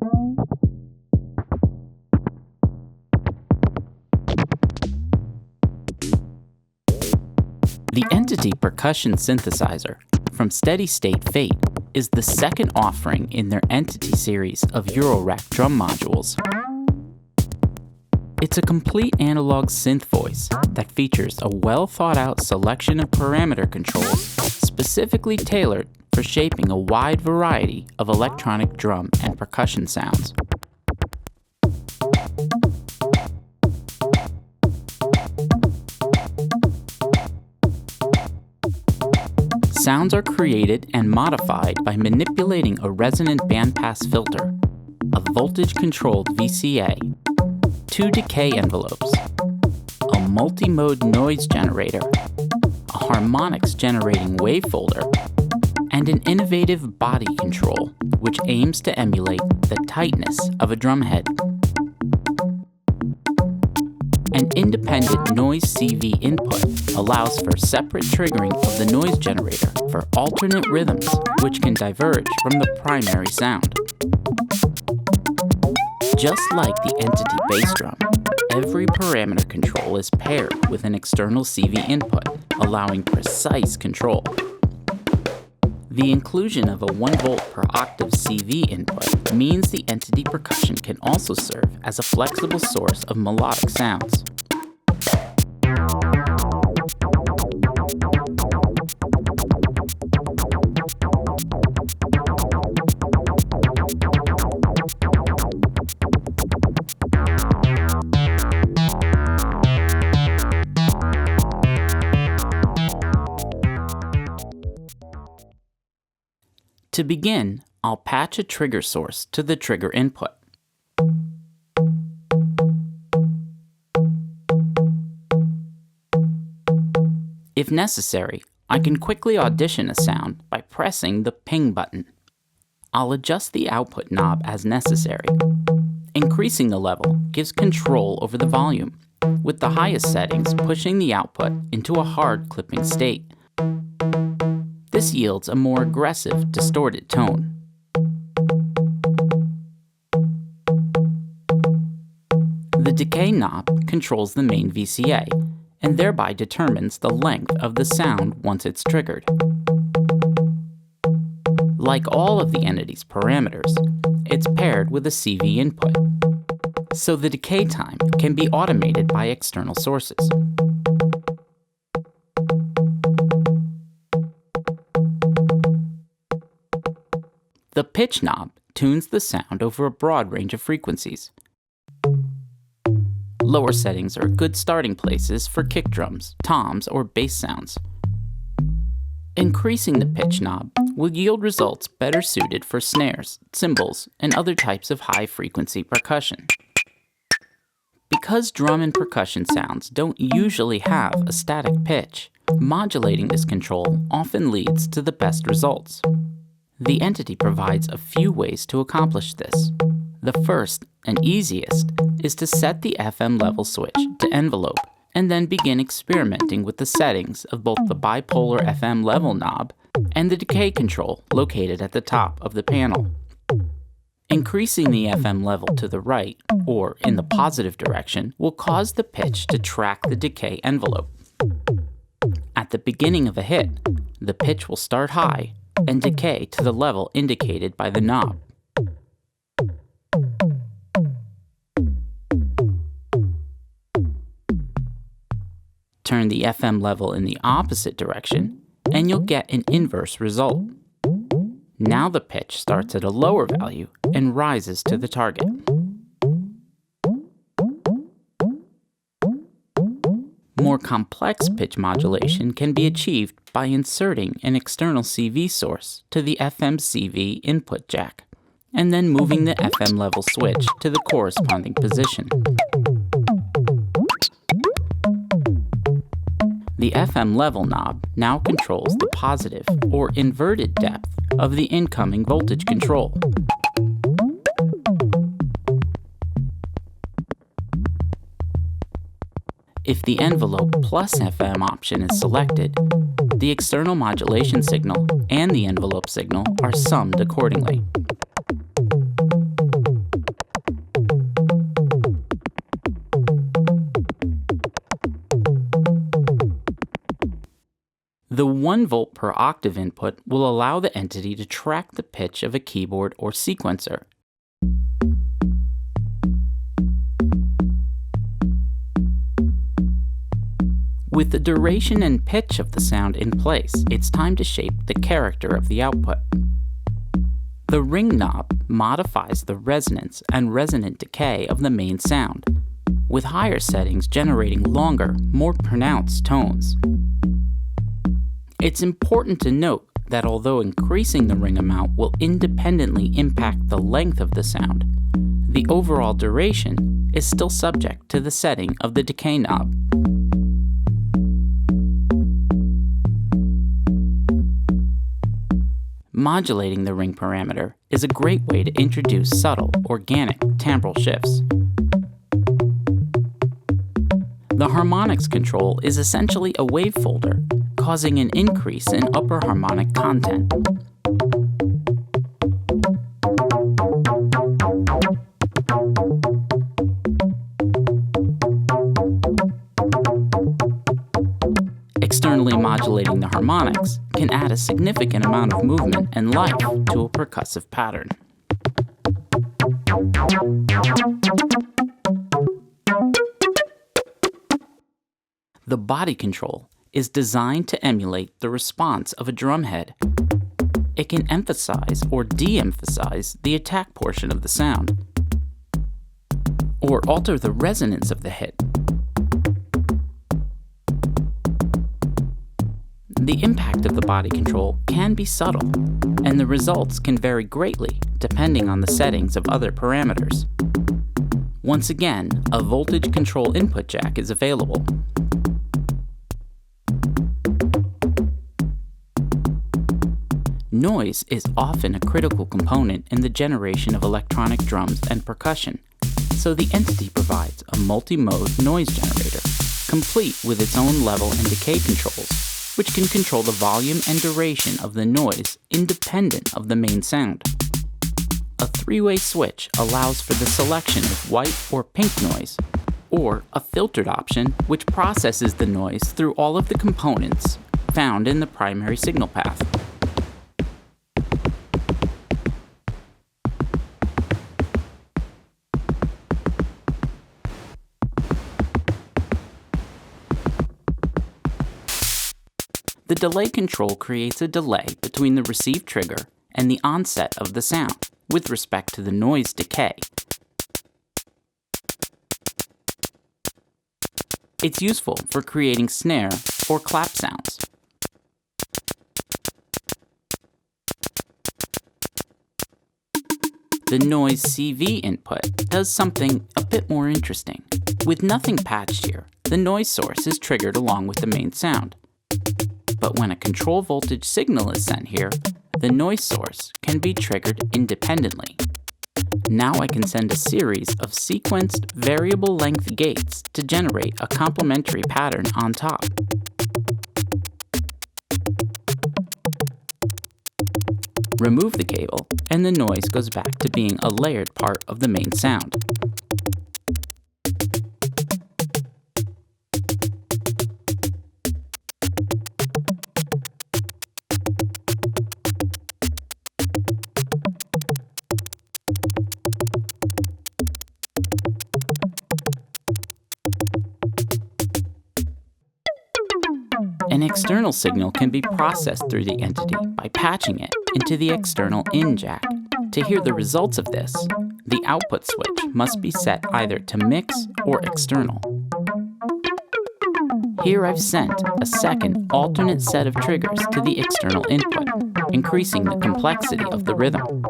The Entity Percussion Synthesizer from Steady State Fate is the second offering in their Entity series of Eurorack drum modules. It's a complete analog synth voice that features a well-thought-out selection of parameter controls specifically tailored for shaping a wide variety of electronic drum and percussion sounds. Sounds are created and modified by manipulating a resonant bandpass filter, a voltage-controlled VCA, 2 decay envelopes, a multi-mode noise generator, a harmonics generating wave folder, and an innovative body control which aims to emulate the tightness of a drumhead. An independent noise CV input allows for separate triggering of the noise generator for alternate rhythms which can diverge from the primary sound. Just like the Entity bass drum, every parameter control is paired with an external CV input, allowing precise control. The inclusion of a 1 volt per octave CV input means the Entity Percussion can also serve as a flexible source of melodic sounds. To begin, I'll patch a trigger source to the trigger input. If necessary, I can quickly audition a sound by pressing the ping button. I'll adjust the output knob as necessary. Increasing the level gives control over the volume, with the highest settings pushing the output into a hard clipping state. This yields a more aggressive, distorted tone. The decay knob controls the main VCA, and thereby determines the length of the sound once it's triggered. Like all of the entity's parameters, it's paired with a CV input, so the decay time can be automated by external sources. The pitch knob tunes the sound over a broad range of frequencies. Lower settings are good starting places for kick drums, toms, or bass sounds. Increasing the pitch knob will yield results better suited for snares, cymbals, and other types of high-frequency percussion. Because drum and percussion sounds don't usually have a static pitch, modulating this control often leads to the best results. The Entity provides a few ways to accomplish this. The first, and easiest, is to set the FM level switch to envelope, and then begin experimenting with the settings of both the bipolar FM level knob and the decay control located at the top of the panel. Increasing the FM level to the right, or in the positive direction, will cause the pitch to track the decay envelope. At the beginning of a hit, the pitch will start high and decay to the level indicated by the knob. Turn the FM level in the opposite direction, and you'll get an inverse result. Now the pitch starts at a lower value and rises to the target. More complex pitch modulation can be achieved by inserting an external CV source to the FM CV input jack, and then moving the FM level switch to the corresponding position. The FM level knob now controls the positive or inverted depth of the incoming voltage control. If the envelope plus FM option is selected, the external modulation signal and the envelope signal are summed accordingly. The 1 volt per octave input will allow the Entity to track the pitch of a keyboard or sequencer. With the duration and pitch of the sound in place, it's time to shape the character of the output. The ring knob modifies the resonance and resonant decay of the main sound, with higher settings generating longer, more pronounced tones. It's important to note that although increasing the ring amount will independently impact the length of the sound, the overall duration is still subject to the setting of the decay knob. Modulating the ring parameter is a great way to introduce subtle, organic timbral shifts. The Harmonics control is essentially a wave folder, causing an increase in upper harmonic content. Externally modulating the harmonics can add a significant amount of movement and life to a percussive pattern. The body control is designed to emulate the response of a drumhead. It can emphasize or de-emphasize the attack portion of the sound, or alter the resonance of the hit. The impact of the body control can be subtle, and the results can vary greatly depending on the settings of other parameters. Once again, a voltage control input jack is available. Noise is often a critical component in the generation of electronic drums and percussion, so the Entity provides a multi-mode noise generator, complete with its own level and decay controls, which can control the volume and duration of the noise independent of the main sound. A 3-way switch allows for the selection of white or pink noise, or a filtered option which processes the noise through all of the components found in the primary signal path. The delay control creates a delay between the received trigger and the onset of the sound with respect to the noise decay. It's useful for creating snare or clap sounds. The noise CV input does something a bit more interesting. With nothing patched here, the noise source is triggered along with the main sound. But when a control voltage signal is sent here, the noise source can be triggered independently. Now I can send a series of sequenced variable length gates to generate a complementary pattern on top. Remove the cable, and the noise goes back to being a layered part of the main sound. An external signal can be processed through the Entity by patching it into the external in jack. To hear the results of this, the output switch must be set either to mix or external. Here I've sent a second alternate set of triggers to the external input, increasing the complexity of the rhythm.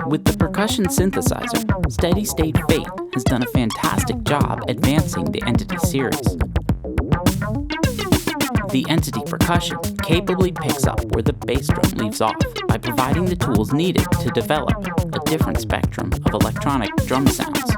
With the percussion synthesizer, Steady State Fate has done a fantastic job advancing the Entity series. The Entity Percussion capably picks up where the bass drum leaves off by providing the tools needed to develop a different spectrum of electronic drum sounds.